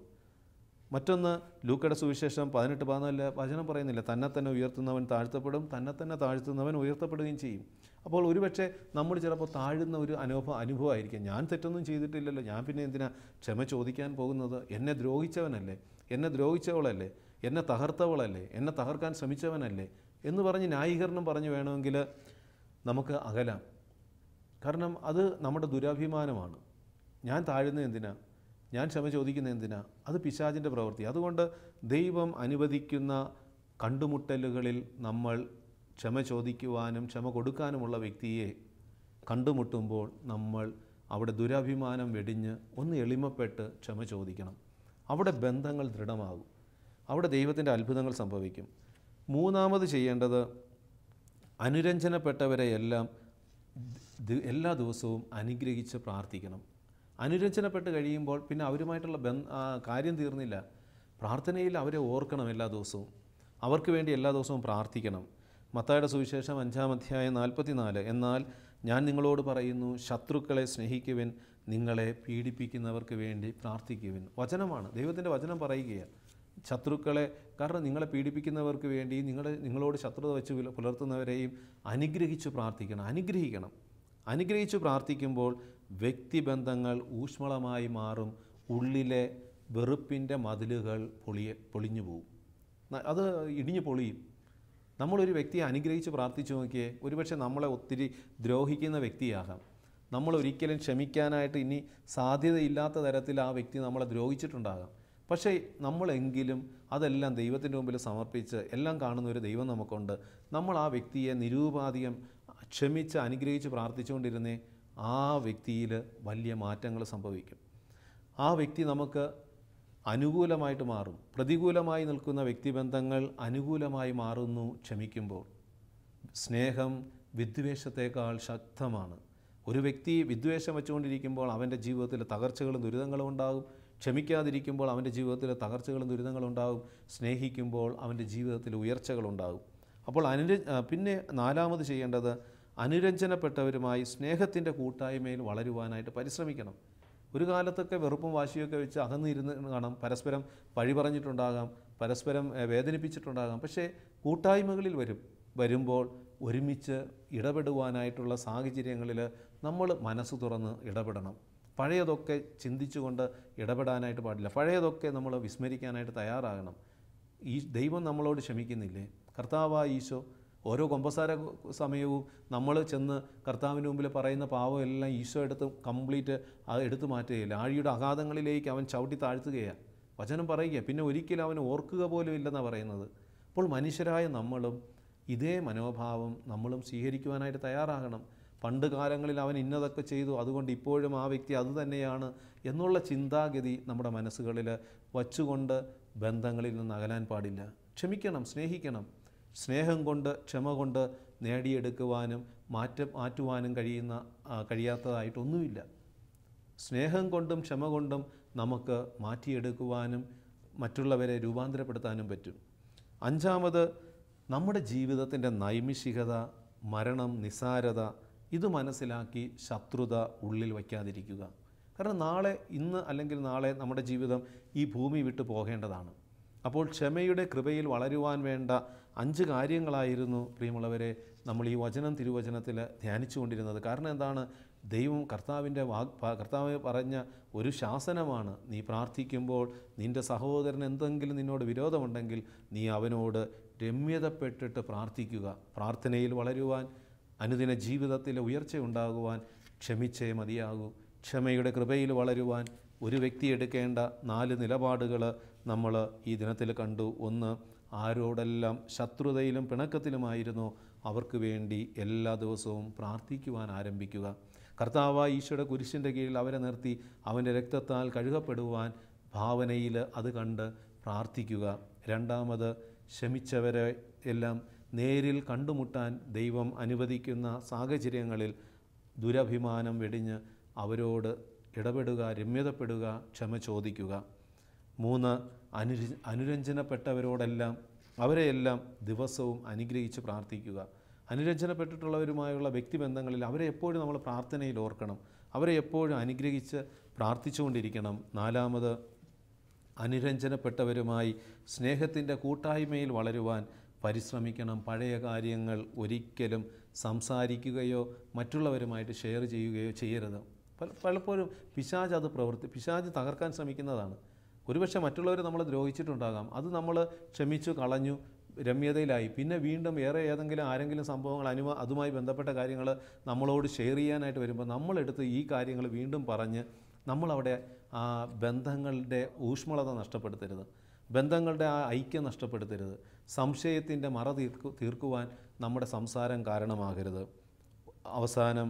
മറ്റൊന്ന്, ലൂക്കയുടെ സുവിശേഷം 18:14 വചനം പറയുന്നില്ല, തന്നെ ഉയർത്തുന്നവൻ താഴ്ത്തപ്പെടും, തന്നെ താഴ്ത്തുന്നവൻ ഉയർത്തപ്പെടുകയും ചെയ്യും. അപ്പോൾ ഒരുപക്ഷെ നമ്മൾ ചിലപ്പോൾ താഴുന്ന ഒരു അനുഭവമായിരിക്കും. ഞാൻ തെറ്റൊന്നും ചെയ്തിട്ടില്ലല്ലോ, ഞാൻ പിന്നെ എന്തിനാ ക്ഷമ ചോദിക്കാൻ പോകുന്നത്? എന്നെ ദ്രോഹിച്ചവനല്ലേ, എന്നെ ദ്രോഹിച്ചവളല്ലേ, എന്നെ തകർത്തവളല്ലേ, എന്നെ തകർക്കാൻ ശ്രമിച്ചവനല്ലേ എന്ന് പറഞ്ഞ് ന്യായീകരണം പറഞ്ഞ് വേണമെങ്കിൽ നമുക്ക് അകലാം. കാരണം അത് നമ്മുടെ ദുരഭിമാനമാണ്. ഞാൻ താഴുന്നത് എന്തിനാ, ഞാൻ ക്ഷമ ചോദിക്കുന്നത് എന്തിനാ? അത് പിശാചിൻ്റെ പ്രവൃത്തി. അതുകൊണ്ട് ദൈവം അനുവദിക്കുന്ന കണ്ടുമുട്ടലുകളിൽ നമ്മൾ ക്ഷമ ചോദിക്കുവാനും ക്ഷമ കൊടുക്കാനുമുള്ള വ്യക്തിയെ കണ്ടുമുട്ടുമ്പോൾ നമ്മൾ അവിടെ ദുരഭിമാനം വെടിഞ്ഞ് ഒന്ന് എളിമപ്പെട്ട് ക്ഷമ ചോദിക്കണം. അവിടെ ബന്ധങ്ങൾ ദൃഢമാകും, അവിടെ ദൈവത്തിൻ്റെ അത്ഭുതങ്ങൾ സംഭവിക്കും. മൂന്നാമത് ചെയ്യേണ്ടത്, അനുരഞ്ജനപ്പെട്ടവരെയെല്ലാം എല്ലാ ദിവസവും അനുഗ്രഹിച്ച് പ്രാർത്ഥിക്കണം. അനുരഞ്ജനപ്പെട്ട് കഴിയുമ്പോൾ പിന്നെ അവരുമായിട്ടുള്ള കാര്യം തീർന്നില്ല. പ്രാർത്ഥനയിൽ അവരെ ഓർക്കണം എല്ലാ ദിവസവും, അവർക്ക് വേണ്ടി എല്ലാ ദിവസവും പ്രാർത്ഥിക്കണം. മത്തായിയുടെ സുവിശേഷം 5-44, എന്നാൽ ഞാൻ നിങ്ങളോട് പറയുന്നു, ശത്രുക്കളെ സ്നേഹിക്കുവിൻ, നിങ്ങളെ പീഡിപ്പിക്കുന്നവർക്ക് വേണ്ടി പ്രാർത്ഥിക്കുവിൻ. വചനമാണ്, ദൈവത്തിൻ്റെ വചനം പറയുകയാണ്. ശത്രുക്കളെ, കാരണം നിങ്ങളെ പീഡിപ്പിക്കുന്നവർക്ക് വേണ്ടി നിങ്ങളോട് ശത്രുത വെച്ച് പുലർത്തുന്നവരെയും അനുഗ്രഹിച്ച് പ്രാർത്ഥിക്കണം. അനുഗ്രഹിച്ച് പ്രാർത്ഥിക്കുമ്പോൾ വ്യക്തിബന്ധങ്ങൾ ഊഷ്മളമായി മാറും. ഉള്ളിലെ വെറുപ്പിൻ്റെ മതിലുകൾ പൊളിഞ്ഞു പോവും, അത് ഇടിഞ്ഞു പൊളിയും. നമ്മളൊരു വ്യക്തിയെ അനുഗ്രഹിച്ച് പ്രാർത്ഥിച്ചു നോക്കിയേ, ഒരുപക്ഷെ നമ്മളെ ഒത്തിരി ദ്രോഹിക്കുന്ന വ്യക്തിയാകാം. നമ്മളൊരിക്കലും ക്ഷമിക്കാനായിട്ട് ഇനി സാധ്യതയില്ലാത്ത തരത്തിൽ ആ വ്യക്തി നമ്മളെ ദ്രോഹിച്ചിട്ടുണ്ടാകാം. പക്ഷേ നമ്മളെങ്കിലും അതെല്ലാം ദൈവത്തിൻ്റെ മുമ്പിൽ സമർപ്പിച്ച് എല്ലാം കാണുന്ന ഒരു ദൈവം നമുക്കുണ്ട്. നമ്മൾ ആ വ്യക്തിയെ നിരൂപാധികം ക്ഷമിച്ച് അനുഗ്രഹിച്ച് പ്രാർത്ഥിച്ചുകൊണ്ടിരുന്നേ ആ വ്യക്തിയിൽ വലിയ മാറ്റങ്ങൾ സംഭവിക്കും. ആ വ്യക്തി നമുക്ക് അനുകൂലമായിട്ട് മാറും. പ്രതികൂലമായി നിൽക്കുന്ന വ്യക്തിബന്ധങ്ങൾ അനുകൂലമായി മാറുന്നു ക്ഷമിക്കുമ്പോൾ. സ്നേഹം വിദ്വേഷത്തേക്കാൾ ശക്തമാണ്. ഒരു വ്യക്തി വിദ്വേഷം വെച്ചുകൊണ്ടിരിക്കുമ്പോൾ അവൻ്റെ ജീവിതത്തിൽ തകർച്ചകളും ദുരിതങ്ങളും ഉണ്ടാകും. ക്ഷമിക്കാതിരിക്കുമ്പോൾ അവൻ്റെ ജീവിതത്തിൽ തകർച്ചകളും ദുരിതങ്ങളും ഉണ്ടാകും. സ്നേഹിക്കുമ്പോൾ അവൻ്റെ ജീവിതത്തിൽ ഉയർച്ചകളുണ്ടാകും. അപ്പോൾ പിന്നെ നാലാമത് ചെയ്യേണ്ടത് അനുരഞ്ജനപ്പെട്ടവരുമായി സ്നേഹത്തിൻ്റെ കൂട്ടായ്മയിൽ വളരുവാനായിട്ട് പരിശ്രമിക്കണം. ഒരു കാലത്തൊക്കെ വെറുപ്പും വാശിയൊക്കെ വെച്ച് അകന്നിരുന്ന് കാണാം, പരസ്പരം പഴി പറഞ്ഞിട്ടുണ്ടാകാം, പരസ്പരം വേദനിപ്പിച്ചിട്ടുണ്ടാകാം. പക്ഷേ കൂട്ടായ്മകളിൽ വരുമ്പോൾ ഒരുമിച്ച് ഇടപെടുവാനായിട്ടുള്ള സാഹചര്യങ്ങളിൽ നമ്മൾ മനസ്സ് തുറന്ന് ഇടപെടണം. പഴയതൊക്കെ ചിന്തിച്ചുകൊണ്ട് ഇടപെടാനായിട്ട് പാടില്ല. പഴയതൊക്കെ നമ്മൾ വിസ്മരിക്കാനായിട്ട് തയ്യാറാകണം. ഈ ദൈവം നമ്മളോട് ക്ഷമിക്കുന്നില്ലേ? കർത്താവായ ഈശോ ഓരോ കുമ്പസാര സമയവും നമ്മൾ ചെന്ന് കർത്താവിന് മുമ്പിൽ പറയുന്ന പാവം എല്ലാം ഈശോ കംപ്ലീറ്റ് അത് എടുത്തു മാറ്റുകയില്ല. ആഴിയുടെ അഗാധങ്ങളിലേക്ക് അവൻ ചവിട്ടി താഴ്ത്തുകയാണ്. വചനം പറയുക, പിന്നെ ഒരിക്കലും അവൻ ഓർക്കുക പോലും ഇല്ലെന്നാണ് പറയുന്നത്. അപ്പോൾ മനുഷ്യരായ നമ്മളും ഇതേ മനോഭാവം നമ്മളും സ്വീകരിക്കുവാനായിട്ട് തയ്യാറാകണം. പണ്ട് കാലങ്ങളിൽ അവൻ ഇന്നതൊക്കെ ചെയ്തു, അതുകൊണ്ട് ഇപ്പോഴും ആ വ്യക്തി അതുതന്നെയാണ് എന്നുള്ള ചിന്താഗതി നമ്മുടെ മനസ്സുകളിൽ വച്ചുകൊണ്ട് ബന്ധങ്ങളിൽ നിന്ന് അകലാൻ പാടില്ല. ക്ഷമിക്കണം, സ്നേഹിക്കണം. സ്നേഹം കൊണ്ട്, ക്ഷമ കൊണ്ട് നേടിയെടുക്കുവാനും മാറ്റുവാനും കഴിയാത്തതായിട്ടൊന്നുമില്ല. സ്നേഹം കൊണ്ടും ക്ഷമ കൊണ്ടും നമുക്ക് മാറ്റിയെടുക്കുവാനും മറ്റുള്ളവരെ രൂപാന്തരപ്പെടുത്താനും പറ്റും. അഞ്ചാമത്, നമ്മുടെ ജീവിതത്തിൻ്റെ നൈമിഷികത, മരണം, നിസ്സാരത ഇത് മനസ്സിലാക്കി ശത്രുത ഉള്ളിൽ വയ്ക്കാതിരിക്കുക. കാരണം ഇന്ന് അല്ലെങ്കിൽ നാളെ നമ്മുടെ ജീവിതം ഈ ഭൂമി വിട്ടു പോകേണ്ടതാണ്. അപ്പോൾ ക്ഷമയുടെ കൃപയിൽ വളരുവാൻ വേണ്ട 5 കാര്യങ്ങളായിരുന്നു പ്രിയമുള്ളവരെ നമ്മൾ ഈ തിരുവചനത്തിൽ ധ്യാനിച്ചു കൊണ്ടിരുന്നത്. കാരണം എന്താണ്? ദൈവം കർത്താവ് പറഞ്ഞ ഒരു ശാസനമാണ്. നീ പ്രാർത്ഥിക്കുമ്പോൾ നിൻ്റെ സഹോദരൻ എന്തെങ്കിലും നിന്നോട് വിരോധമുണ്ടെങ്കിൽ നീ അവനോട് രമ്യതപ്പെട്ടിട്ട് പ്രാർത്ഥിക്കുക. പ്രാർത്ഥനയിൽ വളരുവാൻ, അനുദിന ജീവിതത്തിൽ ഉയർച്ചയുണ്ടാകുവാൻ ക്ഷമിച്ചേ മതിയാകൂ. ക്ഷമയുടെ കൃപയിൽ വളരുവാൻ ഒരു വ്യക്തി എടുക്കേണ്ട 4 നിലപാടുകൾ നമ്മൾ ഈ ദിനത്തിൽ കണ്ടു. 1, ആരോടെല്ലാം ശത്രുതയിലും പിണക്കത്തിലുമായിരുന്നോ അവർക്ക് വേണ്ടി എല്ലാ ദിവസവും പ്രാർത്ഥിക്കുവാൻ ആരംഭിക്കുക. കർത്താവായ ഈശോയുടെ കുരിശിൻ്റെ കീഴിൽ അവരെ നിർത്തി അവൻ്റെ രക്തത്താൽ കഴുകപ്പെടുവാൻ ഭാവനയിൽ അത് കണ്ട് പ്രാർത്ഥിക്കുക. 2, ക്ഷമിച്ചവരെ എല്ലാം നേരിൽ കണ്ടുമുട്ടാൻ ദൈവം അനുവദിക്കുന്ന സാഹചര്യങ്ങളിൽ ദുരഭിമാനം വെടിഞ്ഞ് അവരോട് ഇടപെടുക, രമ്യതപ്പെടുക, ക്ഷമ ചോദിക്കുക. 3, അനുരഞ്ജനപ്പെട്ടവരോടെല്ലാം അവരെയെല്ലാം ദിവസവും അനുഗ്രഹിച്ച് പ്രാർത്ഥിക്കുക. അനുരഞ്ജനപ്പെട്ടിട്ടുള്ളവരുമായുള്ള വ്യക്തിബന്ധങ്ങളിൽ അവരെ എപ്പോഴും നമ്മൾ പ്രാർത്ഥനയിൽ ഓർക്കണം. അവരെ എപ്പോഴും അനുഗ്രഹിച്ച് പ്രാർത്ഥിച്ചുകൊണ്ടിരിക്കണം. 4, അനുരഞ്ജനപ്പെട്ടവരുമായി സ്നേഹത്തിൻ്റെ കൂട്ടായ്മയിൽ വളരുവാൻ പരിശ്രമിക്കണം. പഴയ കാര്യങ്ങൾ ഒരിക്കലും സംസാരിക്കുകയോ മറ്റുള്ളവരുമായിട്ട് ഷെയർ ചെയ്യുകയോ ചെയ്യരുത്. പലപ്പോഴും പിശാച് തകർക്കാൻ ശ്രമിക്കുന്നതാണ്. ഒരുപക്ഷെ മറ്റുള്ളവർ നമ്മളെ ദ്രോഹിച്ചിട്ടുണ്ടാകാം, അത് നമ്മൾ ക്ഷമിച്ചു കളഞ്ഞു, രമ്യതയിലായി. പിന്നെ വീണ്ടും ആരെങ്കിലും സംഭവങ്ങൾ അതുമായി ബന്ധപ്പെട്ട കാര്യങ്ങൾ നമ്മളോട് ഷെയർ ചെയ്യാനായിട്ട് വരുമ്പോൾ നമ്മളെടുത്ത് ഈ കാര്യങ്ങൾ വീണ്ടും പറഞ്ഞ് നമ്മളവിടെ ആ ബന്ധങ്ങളുടെ ഊഷ്മളത നഷ്ടപ്പെടുത്തരുത്, ബന്ധങ്ങളുടെ ആ ഐക്യം നഷ്ടപ്പെടുത്തരുത്. സംശയത്തിൻ്റെ മറ തീർക്കുവാൻ നമ്മുടെ സംസാരം കാരണമാകരുത്. അവസാനം,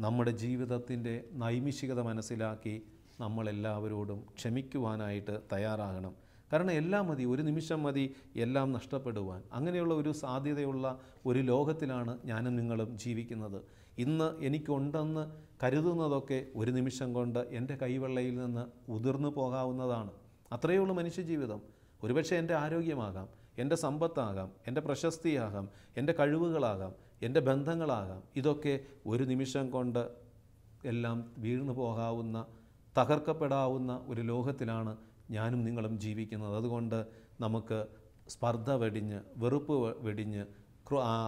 നമ്മുടെ ജീവിതത്തിൻ്റെ നൈമിഷികത മനസ്സിലാക്കി നമ്മളെല്ലാവരോടും ക്ഷമിക്കുവാനായിട്ട് തയ്യാറാകണം. കാരണം എല്ലാം മതി, ഒരു നിമിഷം മതി എല്ലാം നഷ്ടപ്പെടുവാൻ. അങ്ങനെയുള്ള ഒരു സാധ്യതയുള്ള ഒരു ലോകത്തിലാണ് ഞാനും നിങ്ങളും ജീവിക്കുന്നത്. ഇന്ന് എനിക്കുണ്ടെന്ന് കരുതുന്നതൊക്കെ ഒരു നിമിഷം കൊണ്ട് എൻ്റെ കൈവെള്ളയിൽ നിന്ന് ഉതിർന്നു പോകാവുന്നതാണ്. അത്രയേ ഉള്ളൂ മനുഷ്യജീവിതം. ഒരുപക്ഷെ എൻ്റെ ആരോഗ്യമാകാം, എൻ്റെ സമ്പത്താകാം, എൻ്റെ പ്രശസ്തിയാകാം, എൻ്റെ കഴിവുകളാകാം, എൻ്റെ ബന്ധങ്ങളാകാം. ഇതൊക്കെ ഒരു നിമിഷം കൊണ്ട് എല്ലാം വീഴ്ന്നു പോകാവുന്ന, തകർക്കപ്പെടാവുന്ന ഒരു ലോകത്തിലാണ് ഞാനും നിങ്ങളും ജീവിക്കുന്നത്. അതുകൊണ്ട് നമുക്ക് സ്പർദ്ധ വെടിഞ്ഞ്, വെറുപ്പ് വെടിഞ്ഞ്,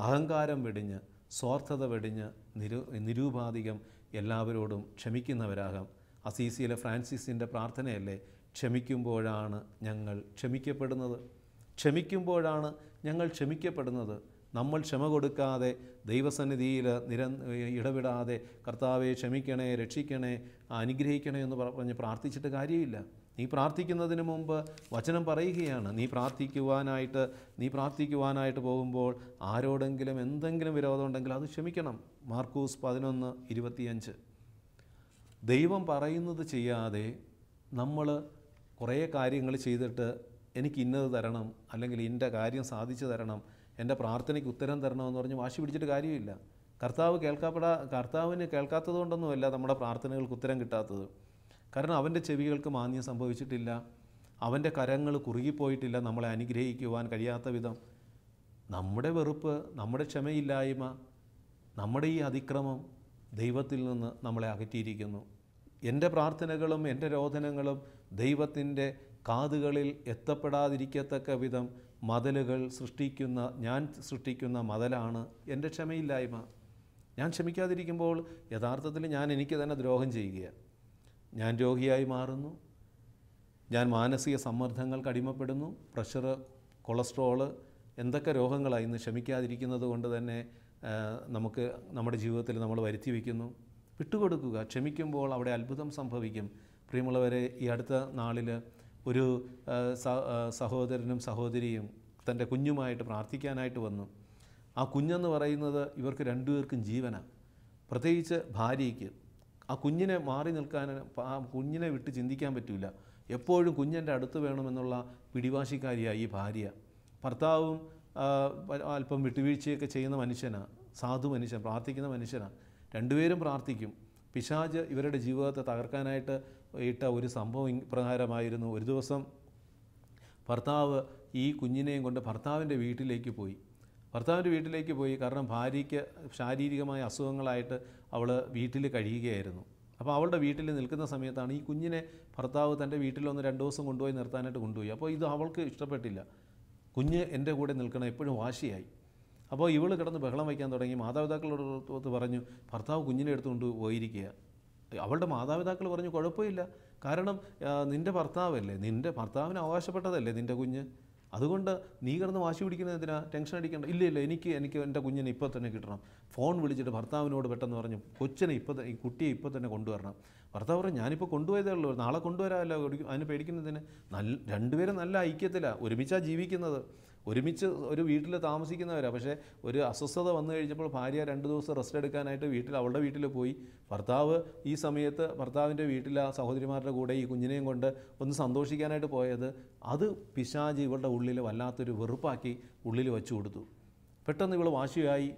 അഹങ്കാരം വെടിഞ്ഞ്, സ്വാർത്ഥത വെടിഞ്ഞ് നിരൂപാധികം എല്ലാവരോടും ക്ഷമിക്കുന്നവരാകാം. അസീസിയിലെ ഫ്രാൻസിസിൻ്റെ പ്രാർത്ഥനയല്ലേ, ക്ഷമിക്കുമ്പോഴാണ് ഞങ്ങൾ ക്ഷമിക്കപ്പെടുന്നത്. ക്ഷമിക്കുമ്പോഴാണ് ഞങ്ങൾ ക്ഷമിക്കപ്പെടുന്നത്. നമ്മൾ ക്ഷമ കൊടുക്കാതെ, ദൈവസന്നിധിയിൽ ഇടപെടാതെ കർത്താവെ ക്ഷമിക്കണേ, രക്ഷിക്കണേ, അനുഗ്രഹിക്കണേ എന്ന് പറഞ്ഞ് പ്രാർത്ഥിച്ചിട്ട് കാര്യമില്ല. നീ പ്രാർത്ഥിക്കുന്നതിന് മുമ്പ് വചനം പറയുകയാണ്, നീ പ്രാർത്ഥിക്കുവാനായിട്ട് പോകുമ്പോൾ ആരോടെങ്കിലും എന്തെങ്കിലും വിരോധമുണ്ടെങ്കിൽ അത് ക്ഷമിക്കണം. മാർക്കോസ് 11:25. ദൈവം പറയുന്നത് ചെയ്യാതെ നമ്മൾ കുറേ കാര്യങ്ങൾ ചെയ്തിട്ട് എനിക്ക് ഇന്നത് തരണം, അല്ലെങ്കിൽ എൻ്റെ കാര്യം സാധിച്ചു തരണം, എൻ്റെ പ്രാർത്ഥനയ്ക്ക് ഉത്തരം തരണമെന്ന് പറഞ്ഞ് വാശി പിടിച്ചിട്ട് കാര്യമില്ല. കർത്താവിന് കേൾക്കാത്തത് കൊണ്ടൊന്നുമല്ല നമ്മുടെ പ്രാർത്ഥനകൾക്ക് ഉത്തരം കിട്ടാത്തത്. കാരണം അവൻ്റെ ചെവികൾക്ക് മാന്യം സംഭവിച്ചിട്ടില്ല, അവൻ്റെ കരങ്ങൾ കുറുകിപ്പോയിട്ടില്ല നമ്മളെ അനുഗ്രഹിക്കുവാൻ കഴിയാത്ത വിധം. നമ്മുടെ വെറുപ്പ്, നമ്മുടെ ക്ഷമയില്ലായ്മ, നമ്മുടെ ഈ അതിക്രമം ദൈവത്തിൽ നിന്ന് നമ്മളെ അകറ്റിയിരിക്കുന്നു. എൻ്റെ പ്രാർത്ഥനകളും എൻ്റെ രോദനങ്ങളും ദൈവത്തിൻ്റെ കാതുകളിൽ എത്തപ്പെടാതിരിക്കത്തക്ക വിധം മതിലുകൾ ഞാൻ സൃഷ്ടിക്കുന്ന മതിലാണ് എൻ്റെ ക്ഷമയില്ലായ്മ. ഞാൻ ക്ഷമിക്കാതിരിക്കുമ്പോൾ യഥാർത്ഥത്തിൽ ഞാൻ എനിക്ക് തന്നെ ദ്രോഹം ചെയ്യുകയാണ്. ഞാൻ രോഗിയായി മാറുന്നു, ഞാൻ മാനസിക സമ്മർദ്ദങ്ങൾക്ക് അടിമപ്പെടുന്നു. പ്രഷർ, കൊളസ്ട്രോള്, എന്തൊക്കെ രോഗങ്ങളാണ് ഇന്ന് ക്ഷമിക്കാതിരിക്കുന്നത് കൊണ്ട് തന്നെ നമുക്ക് നമ്മുടെ ജീവിതത്തിൽ നമ്മൾ വരുത്തി വയ്ക്കുന്നു. വിട്ടുകൊടുക്കുക. ക്ഷമിക്കുമ്പോൾ അവിടെ അത്ഭുതം സംഭവിക്കും. പ്രിയമുള്ളവരെ, ഈ അടുത്ത നാളിൽ ഒരു സഹോദരനും സഹോദരിയും തൻ്റെ കുഞ്ഞുമായിട്ട് പ്രാർത്ഥിക്കാനായിട്ട് വന്നു. ആ കുഞ്ഞെന്ന് പറയുന്നത് ഇവർക്ക് രണ്ടുപേർക്കും ജീവനാണ്. പ്രത്യേകിച്ച് ഭാര്യയ്ക്ക് ആ കുഞ്ഞിനെ മാറി നിൽക്കാൻ, ആ കുഞ്ഞിനെ വിട്ട് ചിന്തിക്കാൻ പറ്റില്ല. എപ്പോഴും കുഞ്ഞിൻ്റെ അടുത്ത് വേണമെന്നുള്ള പിടിവാശിക്കാരിയായി ഈ ഭാര്യ. ഭർത്താവും അല്പം വിട്ടുവീഴ്ചയൊക്കെ ചെയ്യുന്ന മനുഷ്യനാണ്, സാധു മനുഷ്യൻ, പ്രാർത്ഥിക്കുന്ന മനുഷ്യനാണ്. രണ്ടുപേരും പ്രാർത്ഥിക്കും. പിശാച് ഇവരുടെ ജീവിതത്തെ തകർക്കാനായിട്ട് ഇട്ട ഒരു സംഭവം പ്രകാരമായിരുന്നു. ഒരു ദിവസം ഭർത്താവ് ഈ കുഞ്ഞിനെയും കൊണ്ട് ഭർത്താവിൻ്റെ വീട്ടിലേക്ക് പോയി. കാരണം ഭാര്യയ്ക്ക് ശാരീരികമായ അസുഖങ്ങളായിട്ട് അവൾ വീട്ടിൽ കഴിയുകയായിരുന്നു. അപ്പോൾ അവളുടെ വീട്ടിൽ നിൽക്കുന്ന സമയത്താണ് ഈ കുഞ്ഞിനെ ഭർത്താവ് തൻ്റെ വീട്ടിലൊന്ന് 2 ദിവസം കൊണ്ടുപോയി. അപ്പോൾ ഇത് അവൾക്ക് ഇഷ്ടപ്പെട്ടില്ല. കുഞ്ഞ് എൻ്റെ കൂടെ നിൽക്കണം, എപ്പോഴും വാശിയായി. അപ്പോൾ ഇവൾ കിടന്ന് ബഹളം വയ്ക്കാൻ തുടങ്ങി. മാതാപിതാക്കളോട് പറഞ്ഞു, ഭർത്താവ് കുഞ്ഞിനെ എടുത്തുകൊണ്ട് പോയിരിക്കുക. അവളുടെ മാതാപിതാക്കൾ പറഞ്ഞു, കുഴപ്പമില്ല, കാരണം നിൻ്റെ ഭർത്താവല്ലേ, നിൻ്റെ ഭർത്താവിന് അവകാശപ്പെട്ടതല്ലേ നിൻ്റെ കുഞ്ഞ്, അതുകൊണ്ട് നീ കിടന്ന് വാശി പിടിക്കുന്നത് എന്തിനാ, ടെൻഷൻ അടിക്കേണ്ട. ഇല്ല, എനിക്ക് എൻ്റെ കുഞ്ഞിനെ ഇപ്പോൾ തന്നെ കിട്ടണം. ഫോൺ വിളിച്ചിട്ട് ഭർത്താവിനോട് പെട്ടെന്ന് പറഞ്ഞു, ഈ കുട്ടിയെ ഇപ്പോൾ തന്നെ കൊണ്ടുവരണം. ഭർത്താവ് പറഞ്ഞു, ഞാനിപ്പോൾ കൊണ്ടുപോയതേ ഉള്ളൂ, നാളെ കൊണ്ടുവരാമല്ലോ, അതിന് പേടിക്കുന്നതിന്. രണ്ടുപേരും നല്ല ഐക്യത്തിലാണ്, ഒരുമിച്ചാണ് ജീവിക്കുന്നത്, ഒരുമിച്ച് ഒരു വീട്ടിൽ താമസിക്കുന്നവരാണ്. പക്ഷേ ഒരു അസ്വസ്ഥത വന്നു കഴിഞ്ഞപ്പോൾ ഭാര്യ 2 ദിവസം റെസ്റ്റ് എടുക്കാനായിട്ട് അവളുടെ വീട്ടിൽ പോയി. ഭർത്താവ് ഈ സമയത്ത് ഭർത്താവിൻ്റെ വീട്ടിൽ ആ സഹോദരിമാരുടെ കൂടെ ഈ കുഞ്ഞിനെയും കൊണ്ട് ഒന്ന് സന്തോഷിക്കാനായിട്ട് പോയത്, അത് പിശാച് ഇവളുടെ ഉള്ളിൽ വല്ലാത്തൊരു വെറുപ്പാക്കി ഉള്ളിൽ വെച്ചു കൊടുത്തു. പെട്ടെന്ന് ഇവൾ വാശിയായി.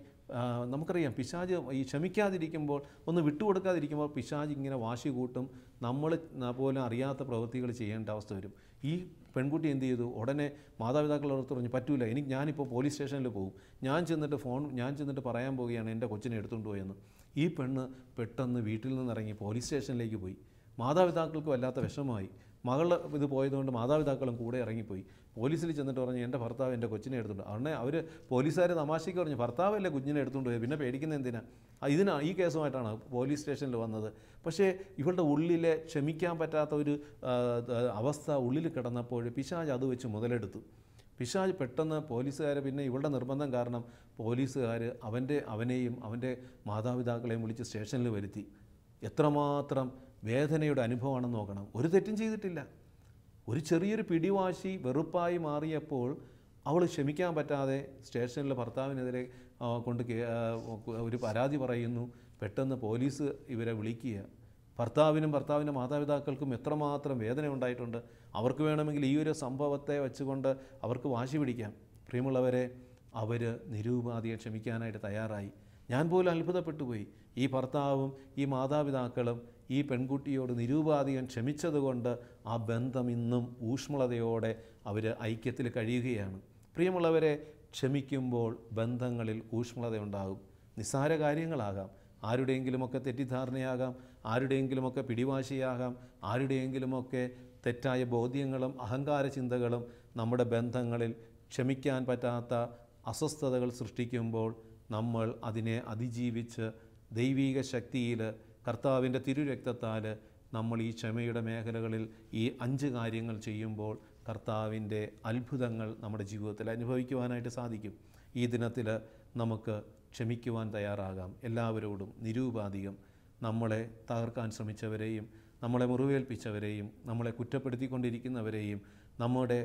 നമുക്കറിയാം, പിശാച് ഈ ക്ഷമിക്കാതിരിക്കുമ്പോൾ, ഒന്ന് വിട്ടുകൊടുക്കാതിരിക്കുമ്പോൾ പിശാച് ഇങ്ങനെ വാശി കൂട്ടും. നമ്മൾ പോലും അറിയാത്ത പ്രവൃത്തികൾ ചെയ്യേണ്ട അവസ്ഥ വരും. ഈ പെൺകുട്ടി എന്ത് ചെയ്തു, ഉടനെ മാതാപിതാക്കളോട് പറഞ്ഞു, പറ്റൂല, ഞാനിപ്പോൾ പോലീസ് സ്റ്റേഷനിൽ പോകും, ഞാൻ ചെന്നിട്ട് പറയാൻ പോവുകയാണ് എൻ്റെ കൊച്ചിനെ എടുത്തുകൊണ്ട് പോയെന്ന്. ഈ പെണ്ണ് പെട്ടെന്ന് വീട്ടിൽ നിന്നിറങ്ങി പോലീസ് സ്റ്റേഷനിലേക്ക് പോയി. മാതാപിതാക്കൾക്ക് വല്ലാത്ത വിഷമമായി. മകളുടെ ഇത് പോയതുകൊണ്ട് മാതാപിതാക്കളും കൂടെ ഇറങ്ങിപ്പോയി. പോലീസിൽ ചെന്നിട്ട് പറഞ്ഞു, എൻ്റെ ഭർത്താവ് എൻ്റെ കൊച്ചിനെ എടുത്തുകൊണ്ട്. ഉടനെ അവർ പോലീസുകാർ തമാശയ്ക്ക് പറഞ്ഞു, ഭർത്താവല്ലേ കുഞ്ഞിനെ എടുത്തുകൊണ്ട് പോയി, പിന്നെ പേടിക്കുന്ന എന്തിനാ, ഈ കേസുമായിട്ടാണ് പോലീസ് സ്റ്റേഷനിൽ വന്നത്. പക്ഷേ ഇവളുടെ ഉള്ളിലെ ക്ഷമിക്കാൻ പറ്റാത്ത ഒരു അവസ്ഥ ഉള്ളിൽ കിടന്നപ്പോൾ പിശാച് അത് വെച്ച് മുതലെടുത്തു. പിശാച് പെട്ടെന്ന് പോലീസുകാരെ, പിന്നെ ഇവളുടെ നിർബന്ധം കാരണം പോലീസുകാർ അവനെയും അവൻ്റെ മാതാപിതാക്കളെയും വിളിച്ച് സ്റ്റേഷനിൽ വരുത്തി. എത്രമാത്രം വേദനയുടെ അനുഭവമാണെന്ന് നോക്കണം. ഒരു തെറ്റും ചെയ്തിട്ടില്ല. ഒരു ചെറിയൊരു പിടിവാശി വെറുപ്പായി മാറിയപ്പോൾ അവൾ ക്ഷമിക്കാൻ പറ്റാതെ സ്റ്റേഷനിൽ ഭർത്താവിനെതിരെ ഒരു പരാതി പറയുന്നു. പെട്ടെന്ന് പോലീസ് ഇവരെ വിളിക്കുക. ഭർത്താവിനും ഭർത്താവിൻ്റെ മാതാപിതാക്കൾക്കും എത്രമാത്രം വേദന ഉണ്ടായിട്ടുണ്ട്. അവർക്ക് വേണമെങ്കിൽ ഈ ഒരു സംഭവത്തെ വെച്ചുകൊണ്ട് അവർക്ക് വാശി പിടിക്കാം. പ്രിയമുള്ളവരെ, അവർ നിരുപാധികം ക്ഷമിക്കാനായിട്ട് തയ്യാറായി. ഞാൻ പോലും അത്ഭുതപ്പെട്ടു പോയി. ഈ ഭർത്താവും ഈ മാതാപിതാക്കളും ഈ പെൺകുട്ടിയോട് നിരുപാധികം ക്ഷമിച്ചതുകൊണ്ട് ആ ബന്ധം ഇന്നും ഊഷ്മളതയോടെ അവർ ഐക്യത്തിൽ കഴിയുകയാണ്. പ്രിയമുള്ളവരെ, ക്ഷമിക്കുമ്പോൾ ബന്ധങ്ങളിൽ ഊഷ്മളതയുണ്ടാകും. നിസ്സാര കാര്യങ്ങളാകാം, ആരുടെയെങ്കിലുമൊക്കെ തെറ്റിദ്ധാരണയാകാം, ആരുടെയെങ്കിലുമൊക്കെ പിടിവാശിയാകാം, ആരുടെയെങ്കിലുമൊക്കെ തെറ്റായ ബോധ്യങ്ങളും അഹങ്കാര ചിന്തകളും നമ്മുടെ ബന്ധങ്ങളിൽ ക്ഷമിക്കാൻ പറ്റാത്ത അസ്വസ്ഥതകൾ സൃഷ്ടിക്കുമ്പോൾ നമ്മൾ അതിനെ അതിജീവിച്ച് ദൈവീക ശക്തിയിൽ കർത്താവിൻ്റെ തിരുരക്തത്താൽ നമ്മൾ ഈ ക്ഷമയുടെ മേഖലകളിൽ ഈ 5 കാര്യങ്ങൾ ചെയ്യുമ്പോൾ കർത്താവിൻ്റെ അത്ഭുതങ്ങൾ നമ്മുടെ ജീവിതത്തിൽ അനുഭവിക്കുവാനായിട്ട് സാധിക്കും. ഈ ദിനത്തിൽ നമുക്ക് ക്ഷമിക്കുവാൻ തയ്യാറാകാം. എല്ലാവരോടും നിരുപാധികം നമ്മളെ തകർക്കാൻ ശ്രമിച്ചവരെയും നമ്മളെ മുറിവേൽപ്പിച്ചവരെയും നമ്മളെ കുറ്റപ്പെടുത്തിക്കൊണ്ടിരിക്കുന്നവരെയും നമ്മുടെ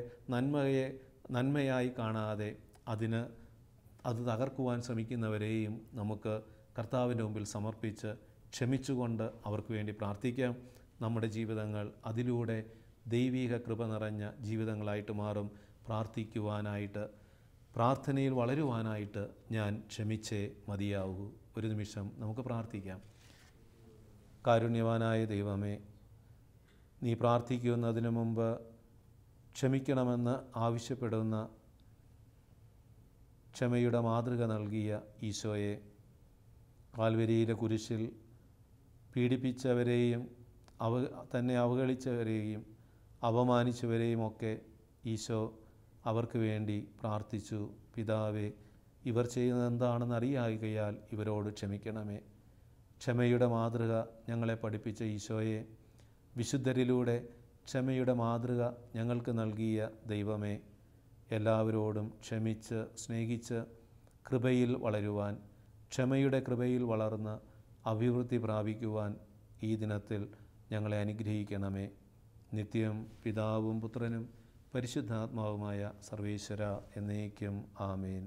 നന്മയായി കാണാതെ അത് തകർക്കുവാൻ ശ്രമിക്കുന്നവരെയും നമുക്ക് കർത്താവിൻ്റെ മുമ്പിൽ സമർപ്പിച്ച് ക്ഷമിച്ചുകൊണ്ട് അവർക്ക് വേണ്ടി പ്രാർത്ഥിക്കാം. നമ്മുടെ ജീവിതങ്ങൾ അതിലൂടെ ദൈവീക കൃപ നിറഞ്ഞ ജീവിതങ്ങളായിട്ട് മാറും. പ്രാർത്ഥനയിൽ വളരുവാനായിട്ട് ഞാൻ ക്ഷമിച്ചേ മതിയാവൂ. ഒരു നിമിഷം നമുക്ക് പ്രാർത്ഥിക്കാം. കാരുണ്യവാനായ ദൈവമേ, നീ പ്രാർത്ഥിക്കുന്നതിന് മുമ്പ് ക്ഷമിക്കണമെന്ന് ആവശ്യപ്പെടുന്ന ക്ഷമയുടെ മാതൃക നൽകിയ ഈശോയെ, കാൽവരിയിലെ കുരിശിൽ പീഡിപ്പിച്ചവരെയും തന്നെ അവഗണിച്ചവരെയും അപമാനിച്ചവരെയും ഒക്കെ ഈശോ അവർക്ക് വേണ്ടി പ്രാർത്ഥിച്ചു. പിതാവേ, ഇവർ ചെയ്യുന്നത് എന്താണെന്ന് അറിയായികയാൽ ഇവരോട് ക്ഷമിക്കണമേ. ക്ഷമയുടെ മാതൃക ഞങ്ങളെ പഠിപ്പിച്ച ഈശോയെ, വിശുദ്ധരിലൂടെ ക്ഷമയുടെ മാതൃക ഞങ്ങൾക്ക് നൽകിയ ദൈവമേ, എല്ലാവരോടും ക്ഷമിച്ച് സ്നേഹിച്ച് കൃപയിൽ വളരുവാൻ, ക്ഷമയുടെ കൃപയിൽ വളർന്ന് അഭിവൃദ്ധി പ്രാപിക്കുവാൻ ഈ ദിനത്തിൽ ഞങ്ങളെ അനുഗ്രഹിക്കണമേ. നിത്യം പിതാവും പുത്രനും പരിശുദ്ധാത്മാവുമായ സർവേശ്വര എന്നേക്കും ആമേൻ.